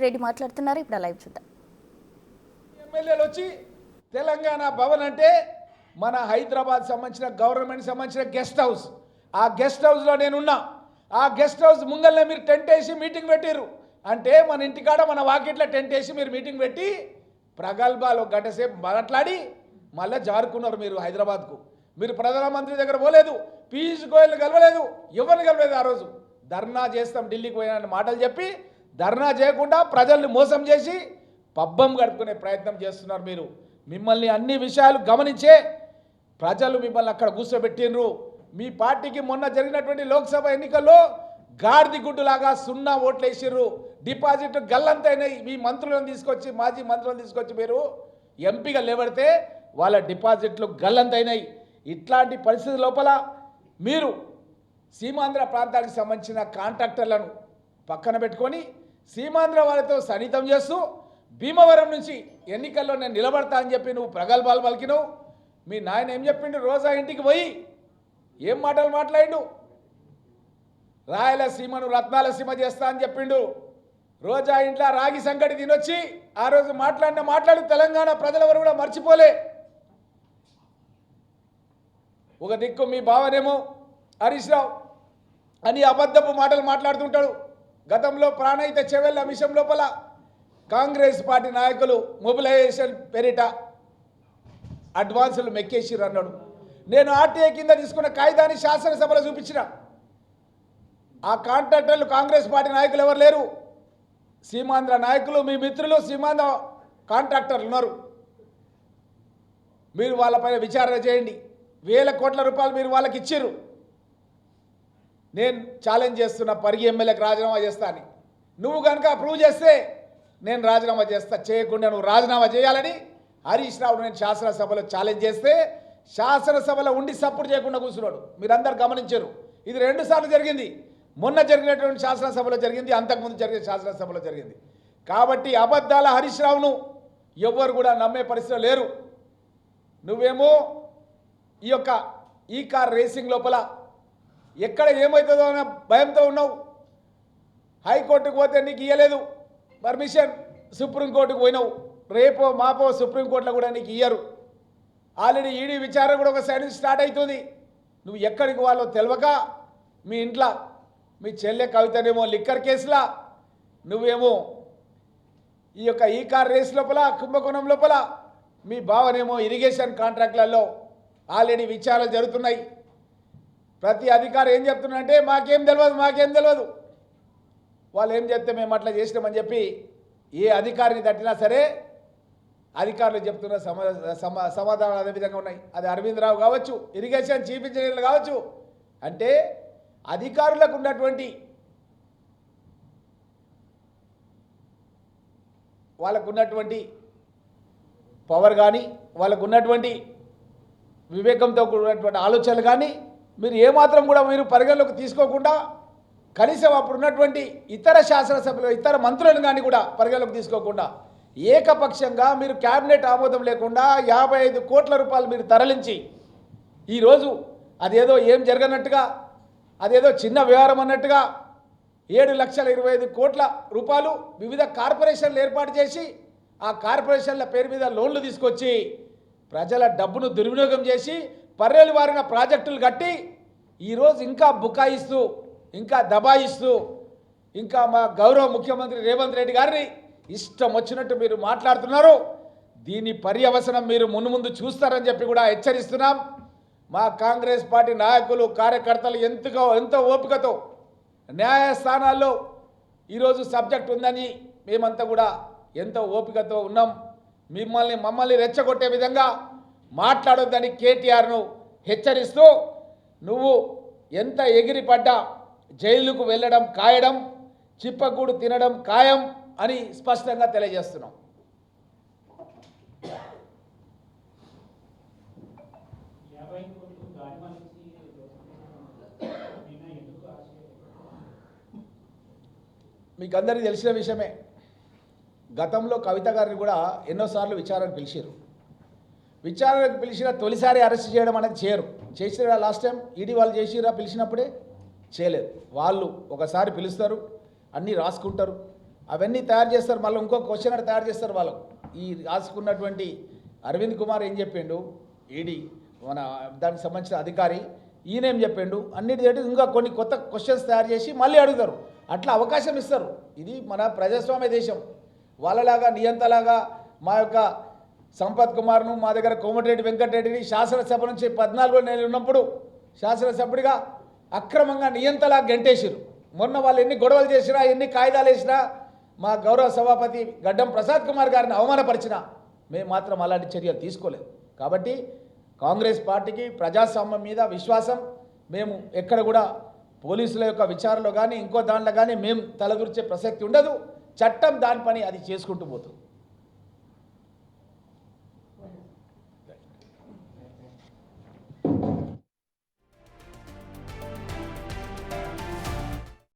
రెడ్డి మాట్లాడుతున్నారు. ఇప్పుడు లైవ్ చూద్దాం. ఎమ్మెల్యేలు వచ్చి తెలంగాణ భవన్ అంటే మన హైదరాబాద్ సంబంధించిన గవర్నమెంట్ సంబంధించిన గెస్ట్ హౌస్. ఆ గెస్ట్ హౌస్లో నేనున్నా. ఆ గెస్ట్ హౌస్ ముంగల్నే మీరు టెంట్ వేసి మీటింగ్ పెట్టిర్రు. అంటే మన ఇంటికాడ మన వాకిట్లో టెంట్ వేసి మీరు మీటింగ్ పెట్టి ప్రగల్భాలు గంట సేపు మాట్లాడి మళ్ళీ జారుకున్నారు మీరు హైదరాబాద్కు. మీరు ప్రధానమంత్రి దగ్గర పోలేదు, పీయూష్ గోయల్ని కలవలేదు, ఎవరిని కలవలేదు. ఆ రోజు ధర్నా చేస్తాం ఢిల్లీకి పోయిన మాటలు చెప్పి ధర్నా చేయకుండా ప్రజల్ని మోసం చేసి పబ్బం గడుపుకునే ప్రయత్నం చేస్తున్నారు మీరు. మిమ్మల్ని అన్ని విషయాలు గమనించే ప్రజలు మిమ్మల్ని అక్కడ కూర్చోబెట్టినరు. మీ పార్టీకి మొన్న జరిగినటువంటి లోక్సభ ఎన్నికల్లో గాడిది గుడ్డులాగా 0 ఓట్లు వేసిర్రు. డిపాజిట్ గల్లంతైనాయి. మీ మంత్రులను తీసుకొచ్చి మాజీ మంత్రులను తీసుకొచ్చి మీరు ఎంపీగా లేబడితే వాళ్ళ డిపాజిట్లు గల్లంతైనాయి. ఇట్లాంటి పరిస్థితి లోపల మీరు సీమాంధ్ర ప్రాంతానికి సంబంధించిన కాంట్రాక్టర్లను పక్కన పెట్టుకొని సీమాంధ్ర వాళ్ళతో సన్నిహితం చేస్తూ భీమవరం నుంచి ఎన్నికల్లో నేను నిలబడతా అని చెప్పి నువ్వు ప్రగల్భాలు పలికినావు. మీ నాయన ఏం చెప్పిండు? రోజా ఇంటికి పోయి ఏం మాటలు మాట్లాడిండు? రాయలసీమను రత్నాలసీమ చేస్తా అని చెప్పిండు. రోజా ఇంట్లో రాగి సంగటి తినొచ్చి ఆ రోజు మాట్లాడి తెలంగాణ ప్రజలెవరు కూడా మర్చిపోలే. ఒక దిక్కు మీ బావనేమో హరీష్ రావు అని అబద్ధపు మాటలు మాట్లాడుతుంటాడు. గతంలో ప్రాణహిత చెవెళ్ళ అంశం లోపల కాంగ్రెస్ పార్టీ నాయకులు మొబిలైజేషన్ పేరిట అడ్వాన్సులు మెక్కేసిర్రు అన్నాడు. నేను ఆర్టీఐ కింద తీసుకున్న కాగితాన్ని శాసనసభలో చూపించిన. ఆ కాంట్రాక్టర్లు కాంగ్రెస్ పార్టీ నాయకులు ఎవరు లేరు. సీమాంధ్ర నాయకులు, మీ మిత్రులు సీమాంధ్ర కాంట్రాక్టర్లు ఉన్నారు. మీరు వాళ్ళపైన విచారణ చేయండి. వేల కోట్ల రూపాయలు మీరు వాళ్ళకి ఇచ్చిర్రు. నేను ఛాలెంజ్ చేస్తున్నా, పరిగి ఎమ్మెల్యేకి రాజీనామా చేస్తా అని. నువ్వు కనుక అప్రూవ్ చేస్తే నేను రాజీనామా చేస్తా. చేయకుండా నువ్వు రాజీనామా చేయాలని హరీష్ రావు నేను శాసనసభలో ఛాలెంజ్ చేస్తే శాసనసభలో ఉండి సపోర్ట్ చేయకుండా కూర్చున్నాడు. మీరందరూ గమనించారు. ఇది 2 సార్లు జరిగింది. మొన్న జరిగినటువంటి శాసనసభలో జరిగింది, అంతకుముందు జరిగిన శాసనసభలో జరిగింది. కాబట్టి అబద్ధాల హరీష్ రావును ఎవ్వరు కూడా నమ్మే పరిస్థితిలో లేరు. నువ్వేమో ఈ కార్ రేసింగ్ లోపల ఎక్కడ ఏమవుతుందో అన్న భయంతో ఉన్నావు. హైకోర్టుకు పోతే నీకు ఇవ్వలేదు పర్మిషన్, సుప్రీంకోర్టుకు పోయినావు. రేపో మాపో సుప్రీంకోర్టులో కూడా నీకు ఇయ్యరు. ఆల్రెడీ ఈడీ విచారణ కూడా ఒక సైడ్ స్టార్ట్ అవుతుంది. నువ్వు ఎక్కడికి వాళ్ళో తెలియక మీ ఇంట్లో మీ చెల్లె కవితనేమో లిక్కర్ కేసులా, నువ్వేమో ఈ కార్ రేస్ లోపల కుంభకోణం లోపల, మీ బావనేమో ఇరిగేషన్ కాంట్రాక్ట్లలో ఆల్రెడీ విచారణలు జరుగుతున్నాయి. ప్రతి అధికారి ఏం చెప్తున్నారంటే మాకేం తెలియదు. వాళ్ళు ఏం చెప్తే మేము అట్లా చేసినామని చెప్పి ఏ అధికారిని తట్టినా సరే అధికారులు చెప్తున్న సమాధానాలు అదే విధంగా ఉన్నాయి. అది అరవింద్ రావు కావచ్చు, ఇరిగేషన్ చీఫ్ ఇంజనీర్లు కావచ్చు. అంటే అధికారులకు ఉన్నటువంటి వాళ్ళకున్నటువంటి పవర్ కానీ వాళ్ళకు ఉన్నటువంటి వివేకంతో కూడినటువంటి ఆలోచనలు కానీ మీరు ఏమాత్రం కూడా మీరు పరిగణలోకి తీసుకోకుండా కనీసం అప్పుడు ఉన్నటువంటి ఇతర శాసనసభ్యులు ఇతర మంత్రులను కానీ కూడా పరిగణలోకి తీసుకోకుండా ఏకపక్షంగా మీరు క్యాబినెట్ ఆమోదం లేకుండా 55 కోట్ల రూపాయలు మీరు తరలించి ఈరోజు అదేదో ఏం జరగనట్టుగా, అదేదో చిన్న వ్యవహారం అన్నట్టుగా 7,25,000 కోట్ల రూపాయలు వివిధ కార్పొరేషన్లు ఏర్పాటు చేసి ఆ కార్పొరేషన్ల పేరు మీద లోన్లు తీసుకొచ్చి ప్రజల డబ్బును దుర్వినియోగం చేసి పర్రెలు వారిన ప్రాజెక్టులు కట్టి ఈరోజు ఇంకా బుకాయిస్తూ ఇంకా దబాయిస్తూ ఇంకా మా గౌరవ ముఖ్యమంత్రి రేవంత్ రెడ్డి గారిని ఇష్టం వచ్చినట్టు మీరు మాట్లాడుతున్నారు. దీని పర్యవసనం మీరు ముందు చూస్తారని చెప్పి కూడా హెచ్చరిస్తున్నాం. మా కాంగ్రెస్ పార్టీ నాయకులు కార్యకర్తలు ఎంతో ఓపికతో న్యాయస్థానాల్లో ఈరోజు సబ్జెక్ట్ ఉందని మేమంతా కూడా ఎంతో ఓపికతో ఉన్నాం. మమ్మల్ని రెచ్చగొట్టే విధంగా మాట్లాడొద్దని కేటీఆర్ను హెచ్చరిస్తూ నువ్వు ఎంత ఎగిరిపడ్డా జైలుకు వెళ్ళడం ఖాయం, చిప్పకూడు తినడం ఖాయం అని స్పష్టంగా తెలియజేస్తున్నాం. మీకు అందరికీ తెలిసిన విషయమే. గతంలో కవిత గారిని కూడా ఎన్నోసార్లు విచారణకు పిలిచారు. విచారణకు పిలిచిన తొలిసారి అరెస్ట్ చేయడం అనేది చేయరు. చేసిరా లాస్ట్ టైం ఈడీ వాళ్ళు చేసిరా పిలిచినప్పుడే? చేయలేదు. వాళ్ళు ఒకసారి పిలుస్తారు, అన్నీ రాసుకుంటారు, అవన్నీ తయారు చేస్తారు. మళ్ళీ ఇంకో క్వశ్చన్ తయారు చేస్తారు వాళ్ళకు. ఈ రాసుకున్నటువంటి అరవింద్ కుమార్ ఏం చెప్పిండు, ఈడీ మన దానికి సంబంధించిన అధికారి ఈయన ఏం చెప్పిండు, అన్నిటి తోటి ఇంకా కొన్ని కొత్త క్వశ్చన్స్ తయారు చేసి మళ్ళీ అడుగుతారు. అట్లా అవకాశం ఇస్తారు. ఇది మన ప్రజాస్వామ్య దేశం. వాళ్ళలాగా నియంతలాగా మా యొక్క సంపత్ కుమార్ను, మా దగ్గర కోమటిరెడ్డి వెంకటరెడ్డిని శాసనసభ నుంచి 14 నెలలు ఉన్నప్పుడు శాసనసభ్యుడిగా అక్రమంగా నియంతలా గెంటేసిరు. మొన్న వాళ్ళు ఎన్ని గొడవలు చేసినా, ఎన్ని కాయిదాలు వేసినా, మా గౌరవ సభాపతి గడ్డం ప్రసాద్ కుమార్ గారిని అవమానపరిచినా మేము మాత్రం అలాంటి చర్యలు తీసుకోలేదు. కాబట్టి కాంగ్రెస్ పార్టీకి ప్రజాస్వామ్యం మీద విశ్వాసం. మేము ఎక్కడ కూడా పోలీసుల యొక్క విచారణలో కానీ ఇంకో దాంట్లో కానీ మేము తలదూర్చే ప్రసక్తి ఉండదు. చట్టం దాని పని అది చేసుకుంటూ పోతుంది.